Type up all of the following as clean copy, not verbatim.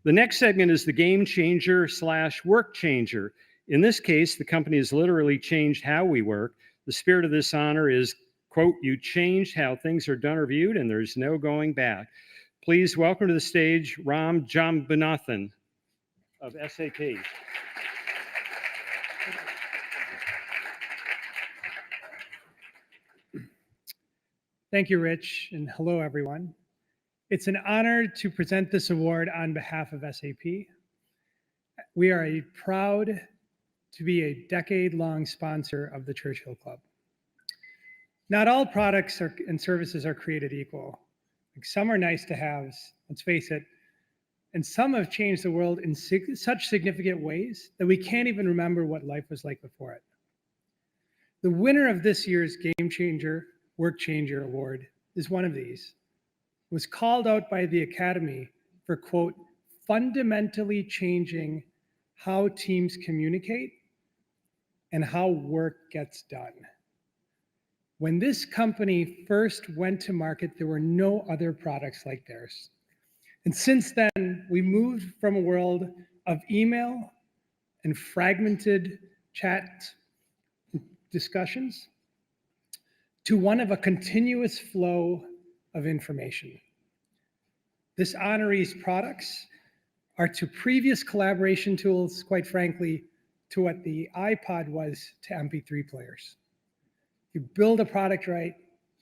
The next segment is the game changer / work changer. In this case, the company has literally changed how we work. The spirit of this honor is, quote, you changed how things are done or viewed, and there's no going back. Please welcome to the stage Ram Jambanathan of SAP. Thank you, Rich, and hello, everyone. It's an honor to present this award on behalf of SAP. We are proud to be a decade-long sponsor of the Churchill Club. Not all products and services are created equal. Like, some are nice to haves, let's face it, and some have changed the world in such significant ways that we can't even remember what life was like before it. The winner of this year's Game Changer, Work Changer Award is one of these. It was called out by the Academy for, quote, fundamentally changing how teams communicate and how work gets done. When this company first went to market, there were no other products like theirs. And since then, we moved from a world of email and fragmented chat discussions to one of a continuous flow of information. This honoree's products are to previous collaboration tools, quite frankly, to what the iPod was to MP3 players. You build a product right,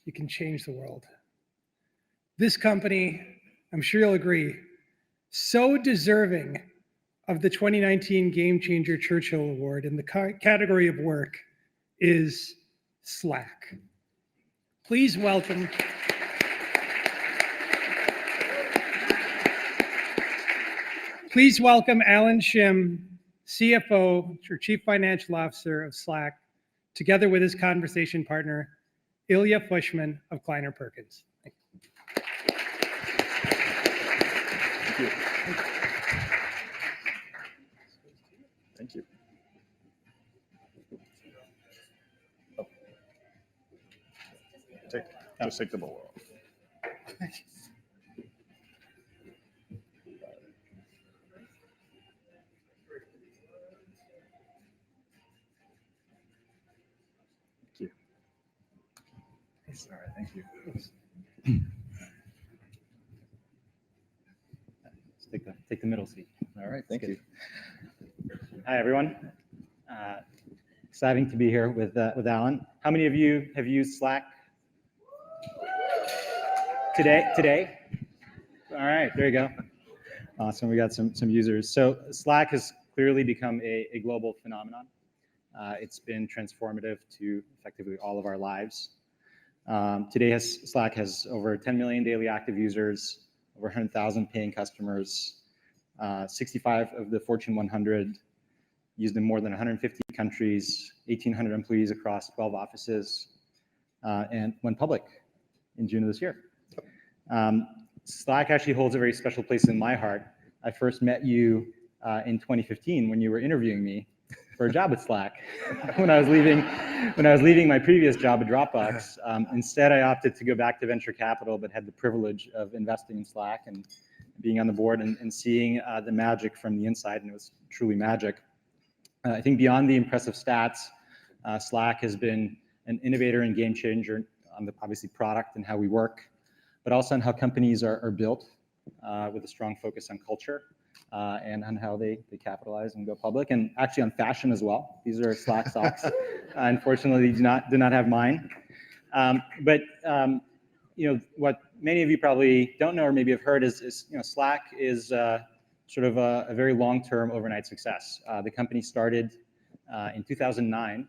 you can change the world. This company, I'm sure you'll agree, so deserving of the 2019 Game Changer Churchill Award in the category of work is Slack. Please welcome Alan Shim, CFO or Chief Financial Officer of Slack, together with his conversation partner, Ilya Fushman of Kleiner Perkins. Thank you. Thank you. Oh. Just take the bowl off. All right, thank you. Let's take the middle seat. All right, thank you. Hi, everyone. Exciting to be here with Alan. How many of you have used Slack today? All right, there you go. Awesome, we got some users. So Slack has clearly become a global phenomenon. It's been transformative to effectively all of our lives. Today, Slack has over 10 million daily active users, over 100,000 paying customers, 65 of the Fortune 100, used in more than 150 countries, 1,800 employees across 12 offices, and went public in June of this year. Slack actually holds a very special place in my heart. I first met you in 2015 when you were interviewing me for a job at Slack when I was leaving my previous job at Dropbox. Instead, I opted to go back to venture capital, but had the privilege of investing in Slack and being on the board and seeing the magic from the inside, and it was truly magic. I think beyond the impressive stats, Slack has been an innovator and game changer on the obviously product and how we work, but also on how companies are built with a strong focus on culture. And on how they capitalize and go public, and actually on fashion as well. These are Slack socks. Unfortunately, do not have mine. But what many of you probably don't know or maybe have heard is Slack is sort of a very long-term overnight success. The company started in 2009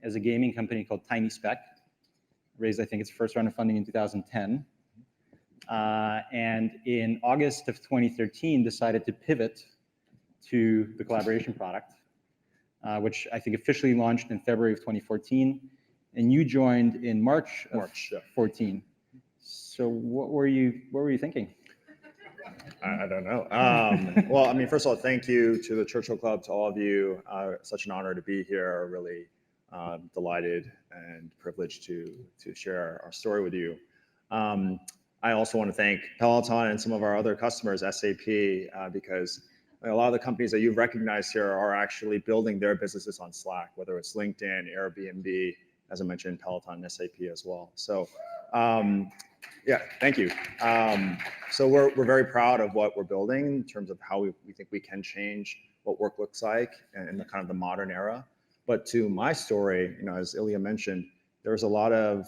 as a gaming company called TinySpec, raised I think its first round of funding in 2010. And in August of 2013, decided to pivot to the collaboration product, which I think officially launched in February of 2014. And you joined in March of 14. So what were you thinking? I don't know. Well, I mean, first of all, thank you to the Churchill Club, to all of you. Such an honor to be here. Really delighted and privileged to share our story with you. I also want to thank Peloton and some of our other customers, SAP, because a lot of the companies that you've recognized here are actually building their businesses on Slack, whether it's LinkedIn, Airbnb, as I mentioned, Peloton and SAP as well. So yeah, thank you. So we're very proud of what we're building in terms of how we think we can change what work looks like in the kind of the modern era. But to my story, as Ilya mentioned, there's a lot of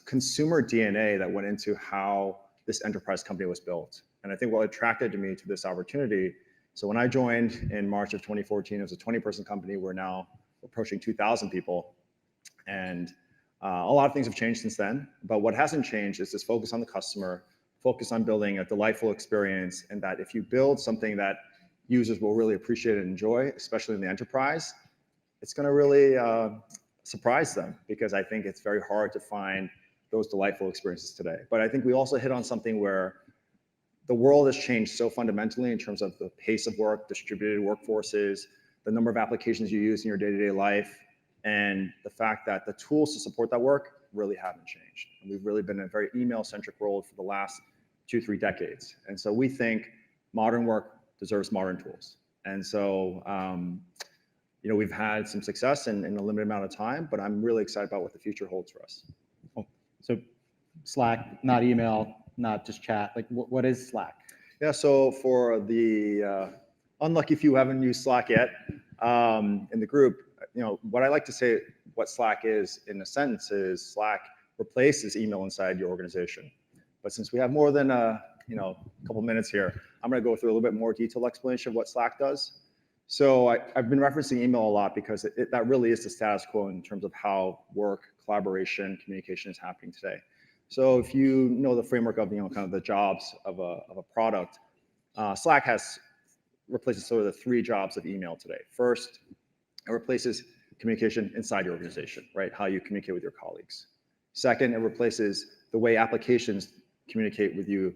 consumer DNA that went into how this enterprise company was built. And I think what attracted me to this opportunity, so when I joined in March of 2014, it was a 20-person company. We're now approaching 2,000 people. And a lot of things have changed since then. But what hasn't changed is this focus on the customer, focus on building a delightful experience, and that if you build something that users will really appreciate and enjoy, especially in the enterprise, it's going to really surprise them, because I think it's very hard to find those delightful experiences today. But I think we also hit on something where the world has changed so fundamentally in terms of the pace of work, distributed workforces, the number of applications you use in your day-to-day life, and the fact that the tools to support that work really haven't changed. And we've really been in a very email-centric world for the last 2-3 decades. And so we think modern work deserves modern tools. And so we've had some success in a limited amount of time, but I'm really excited about what the future holds for us. Cool. So Slack, not email, not just chat. Like, what is Slack? Yeah, so for the unlucky few who haven't used Slack yet in the group, what I like to say what Slack is in a sentence is Slack replaces email inside your organization. But since we have more than a couple minutes here, I'm going to go through a little bit more detailed explanation of what Slack does. So I've been referencing email a lot because that really is the status quo in terms of how work, collaboration, communication is happening today. So if you know the framework of kind of the jobs of a product, Slack replaces sort of the 3 jobs of email today. First, it replaces communication inside your organization, right? How you communicate with your colleagues. Second, it replaces the way applications communicate with you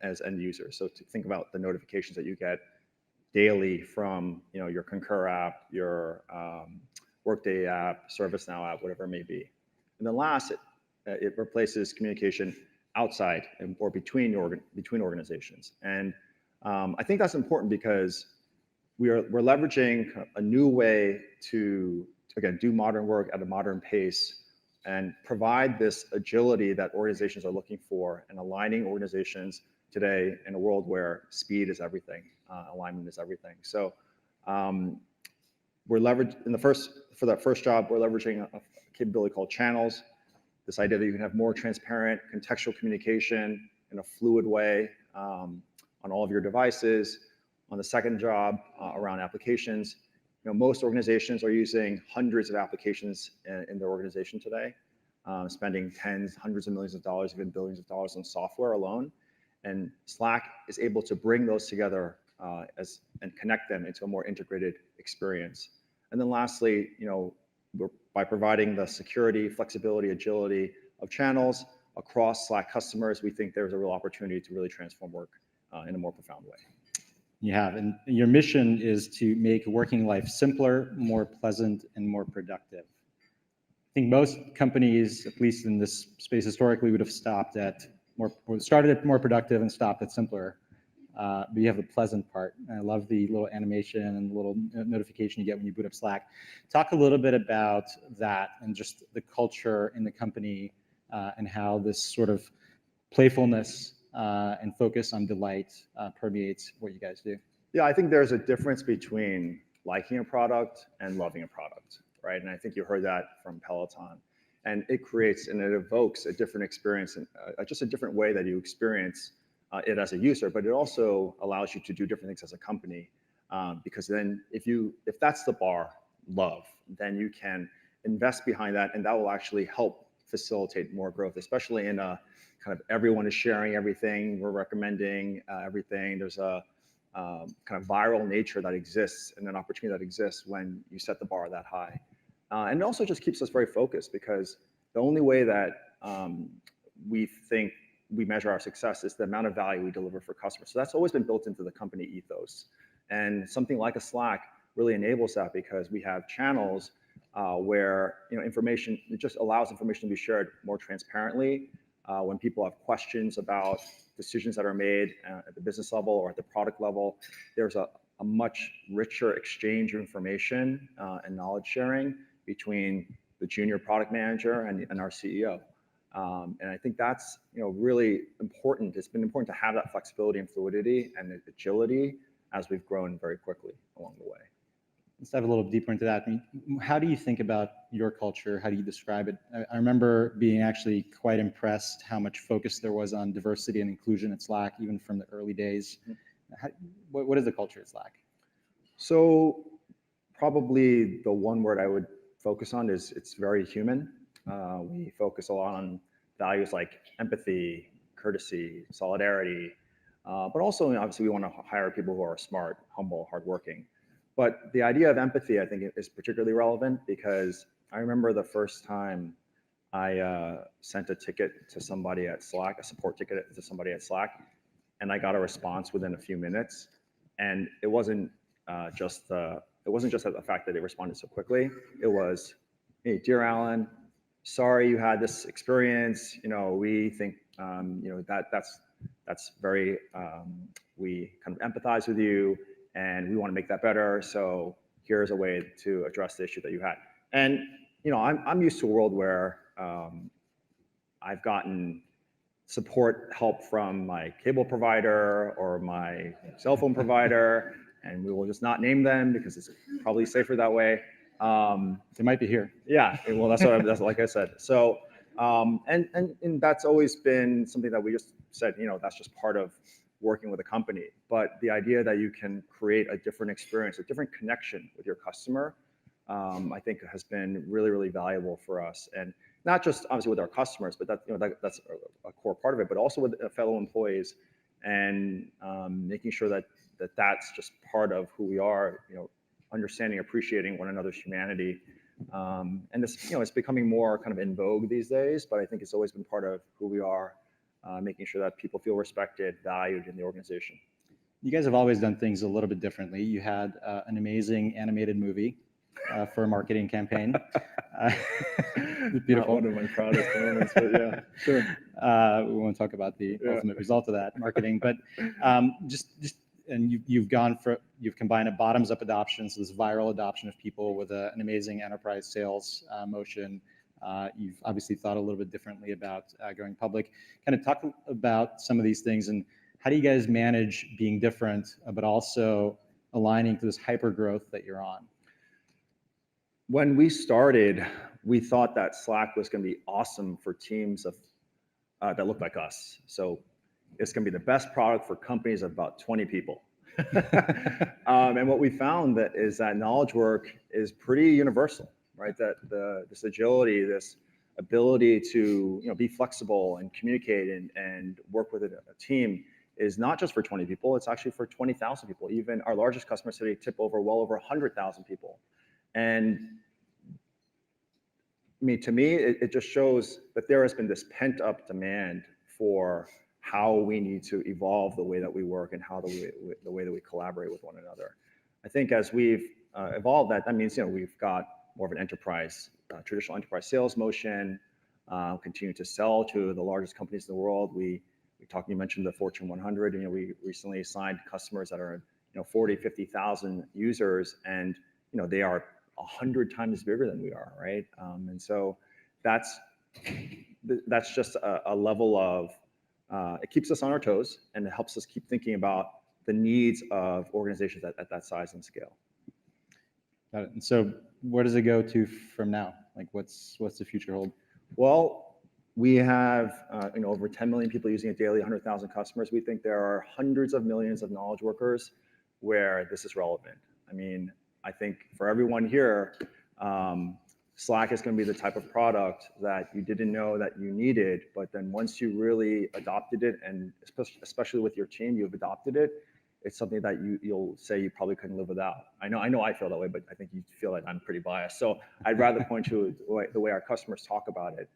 as end users. So to think about the notifications that you get daily from your Concur app, your Workday app, ServiceNow app, whatever it may be. And then last, it replaces communication outside or between organizations. And I think that's important because we're leveraging a new way to, again, do modern work at a modern pace and provide this agility that organizations are looking for, and aligning organizations today in a world where speed is everything, alignment is everything. So we're leveraging for that first job, we're leveraging a capability called channels. This idea that you can have more transparent contextual communication in a fluid way on all of your devices. On the second job around applications, most organizations are using hundreds of applications in their organization today, spending tens, hundreds of millions of dollars, even billions of dollars on software alone. And Slack is able to bring those together and connect them into a more integrated experience. And then lastly, by providing the security, flexibility, agility of channels across Slack customers, we think there's a real opportunity to really transform work in a more profound way. You have, and your mission is to make working life simpler, more pleasant, and more productive. I think most companies, at least in this space historically, would have started at more productive and stopped at simpler. But you have the pleasant part. And I love the little animation and the little notification you get when you boot up Slack. Talk a little bit about that and just the culture in the company and how this sort of playfulness and focus on delight permeates what you guys do. Yeah, I think there's a difference between liking a product and loving a product, right? And I think you heard that from Peloton. And it creates and it evokes a different experience and just a different way that you experience it as a user, but it also allows you to do different things as a company. Because then if that's the bar, love, then you can invest behind that, and that will actually help facilitate more growth, especially in a kind of everyone is sharing everything, we're recommending everything. There's a kind of viral nature that exists and an opportunity that exists when you set the bar that high. And it also just keeps us very focused, because the only way that we think we measure our success is the amount of value we deliver for customers. So that's always been built into the company ethos. And something like a Slack really enables that, because we have channels where information, it just allows information to be shared more transparently, When people have questions about decisions that are made at the business level or at the product level, there's a much richer exchange of information and knowledge sharing between the junior product manager and our CEO. And I think that's really important. It's been important to have that flexibility and fluidity and agility as we've grown very quickly along the way. Let's dive a little deeper into that. I mean, how do you think about your culture? How do you describe it? I remember being actually quite impressed how much focus there was on diversity and inclusion at Slack, even from the early days. What is the culture at Slack? So probably the one word I would focus on is it's very human. We focus a lot on values like empathy, courtesy, solidarity, but also obviously we want to hire people who are smart, humble, hardworking. But the idea of empathy, I think, is particularly relevant because I remember the first time I sent a ticket to somebody at Slack, a support ticket to somebody at Slack, and I got a response within a few minutes. And it wasn't just the fact that they responded so quickly. It was, hey, dear Alan, sorry you had this experience. We think that's very. We kind of empathize with you, and we want to make that better. So here's a way to address the issue that you had. And I'm used to a world where I've gotten support help from my cable provider or my cell phone provider, and we will just not name them because it's probably safer that way. They might be here. Yeah, well, that's like I said. So, and that's always been something that we just said, that's just part of working with a company. But the idea that you can create a different experience, a different connection with your customer, I think has been really, really valuable for us. And not just obviously with our customers, but that's a core part of it, but also with fellow employees and making sure that that's just part of who we are, understanding, appreciating one another's humanity. And this, it's becoming more kind of in vogue these days, but I think it's always been part of who we are, making sure that people feel respected, valued in the organization. You guys have always done things a little bit differently. You had an amazing animated movie for a marketing campaign. Beautiful. Not one of my proudest moments, but yeah, sure. We won't talk about the ultimate result of that marketing, but and you've combined a bottoms-up adoption, so this viral adoption of people with an amazing enterprise sales motion. You've obviously thought a little bit differently about going public. Kind of talk about some of these things and how do you guys manage being different, but also aligning to this hyper growth that you're on? When we started, we thought that Slack was going to be awesome for teams that looked like us. So it's going to be the best product for companies of about 20 people. And what we found is that knowledge work is pretty universal, right? That this agility, this ability to be flexible and communicate and work with a team is not just for 20 people. It's actually for 20,000 people. Even our largest customers today tip over well over 100,000 people. And to me, it just shows that there has been this pent-up demand for how we need to evolve the way that we work and how the way that we collaborate with one another. I think as we've evolved that means we've got more of an enterprise, traditional enterprise sales motion, continue to sell to the largest companies in the world. You mentioned the Fortune 100. We recently signed customers that are 40, 50,000 users, and they are 100 times bigger than we are, right? And so that's just a level of it keeps us on our toes and it helps us keep thinking about the needs of organizations at that size and scale. Got it. And so where does it go to from now? Like what's the future hold? Well, we have over 10 million people using it daily, 100,000 customers. We think there are hundreds of millions of knowledge workers where this is relevant. I think for everyone here, Slack is going to be the type of product that you didn't know that you needed, but then once you really adopted it, and especially with your team, you've adopted it, it's something that you'll say you probably couldn't live without. I know I feel that way, but I think you feel like I'm pretty biased. So I'd rather point to the way our customers talk about it.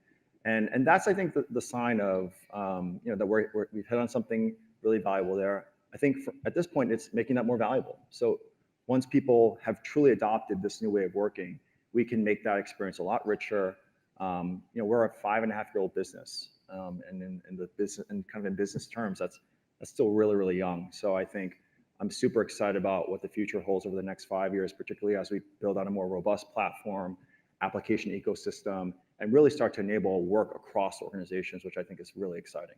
And that's, I think, the sign of that we've hit on something really valuable there. I think at this point, it's making that more valuable. So once people have truly adopted this new way of working, we can make that experience a lot richer. We're a 5.5-year-old business. and in the business and kind of in business terms, that's still really, really young. So I think I'm super excited about what the future holds over the next 5 years, particularly as we build out a more robust platform, application ecosystem, and really start to enable work across organizations, which I think is really exciting.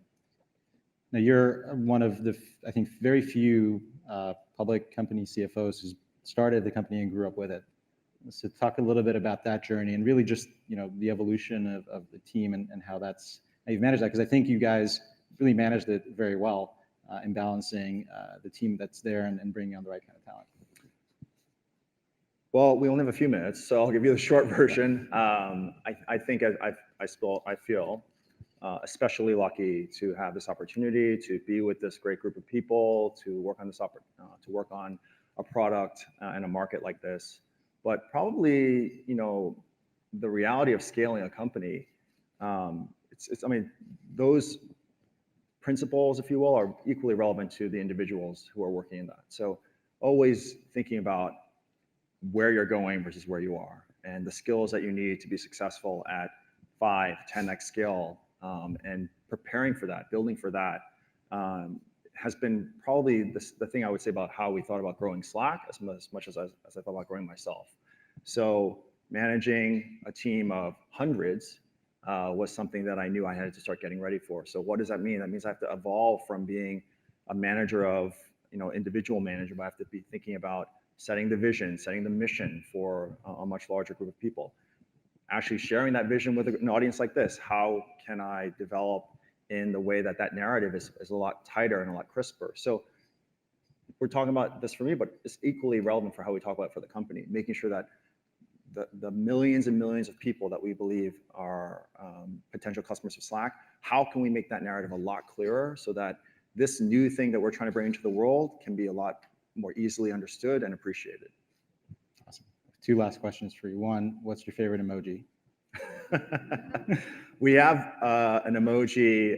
Now, you're one of the, I think, very few public company CFOs who's started the company and grew up with it. So talk a little bit about that journey and really just, the evolution of the team and how you've managed that, because I think you guys really managed it very well in balancing the team that's there and bringing on the right kind of talent. Well, we only have a few minutes, so I'll give you the short version. I think I feel especially lucky to have this opportunity to be with this great group of people, to work on a product in a market like this. But probably, the reality of scaling a company, those principles, if you will, are equally relevant to the individuals who are working in that. So always thinking about where you're going versus where you are, and the skills that you need to be successful at 5, 10x scale, and preparing for that, building for that, has been probably the thing I would say about how we thought about growing Slack as much as I thought about growing myself. So managing a team of hundreds was something that I knew I had to start getting ready for. So what does that mean? That means I have to evolve from being a manager of, individual manager, but I have to be thinking about setting the vision, setting the mission for a much larger group of people. Actually sharing that vision with an audience like this. How can I develop in the way that narrative is a lot tighter and a lot crisper? So we're talking about this for me, but it's equally relevant for how we talk about it for the company, making sure that the millions and millions of people that we believe are potential customers of Slack, how can we make that narrative a lot clearer so that this new thing that we're trying to bring into the world can be a lot more easily understood and appreciated. Awesome. 2 last questions for you. One, what's your favorite emoji? We have an emoji.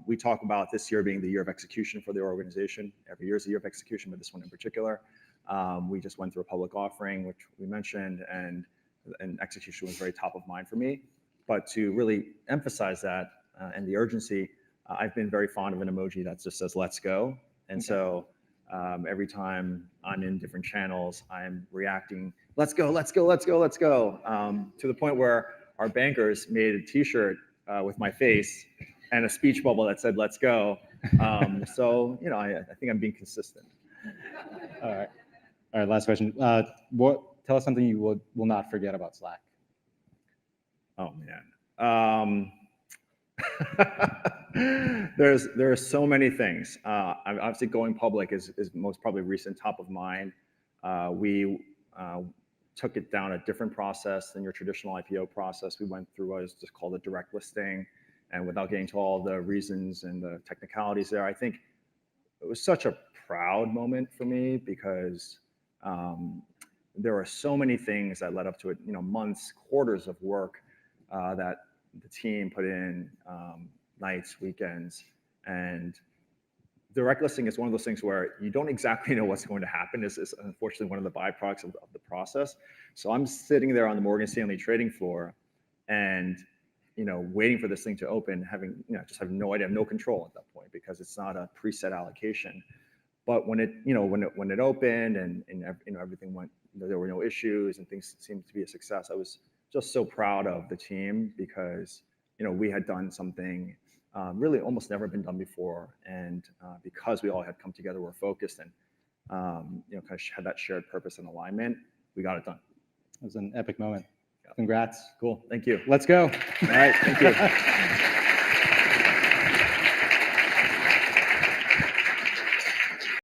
We talk about this year being the year of execution for the organization. Every year is a year of execution, but this one in particular. We just went through a public offering, which we mentioned, and execution was very top of mind for me. But to really emphasize that and the urgency, I've been very fond of an emoji that just says, "Let's go." And so every time I'm in different channels, I'm reacting, "Let's go, let's go, let's go, let's go," to the point where our bankers made a T-shirt with my face and a speech bubble that said, "Let's go." So, I think I'm being consistent. All right, last question. Tell us something you will not forget about Slack. Oh, man. There are so many things. Obviously, going public is most probably recent top of mind. We took it down a different process than your traditional IPO process. We went through what is just called a direct listing, and without getting to all the reasons and the technicalities there, I think it was such a proud moment for me because there were so many things that led up to it. Months, quarters of work that the team put in, nights, weekends, and direct listing is one of those things where you don't exactly know what's going to happen. This is unfortunately one of the byproducts of the process. So I'm sitting there on the Morgan Stanley trading floor and, waiting for this thing to open, just have no idea, have no control at that point because it's not a preset allocation. But when it opened and everything went, there were no issues and things seemed to be a success, I was just so proud of the team because, we had done something really almost never been done before. And because we all had come together, we're focused and, kind of had that shared purpose and alignment, we got it done. It was an epic moment. Congrats. Cool. Thank you. Let's go. All right. Thank you.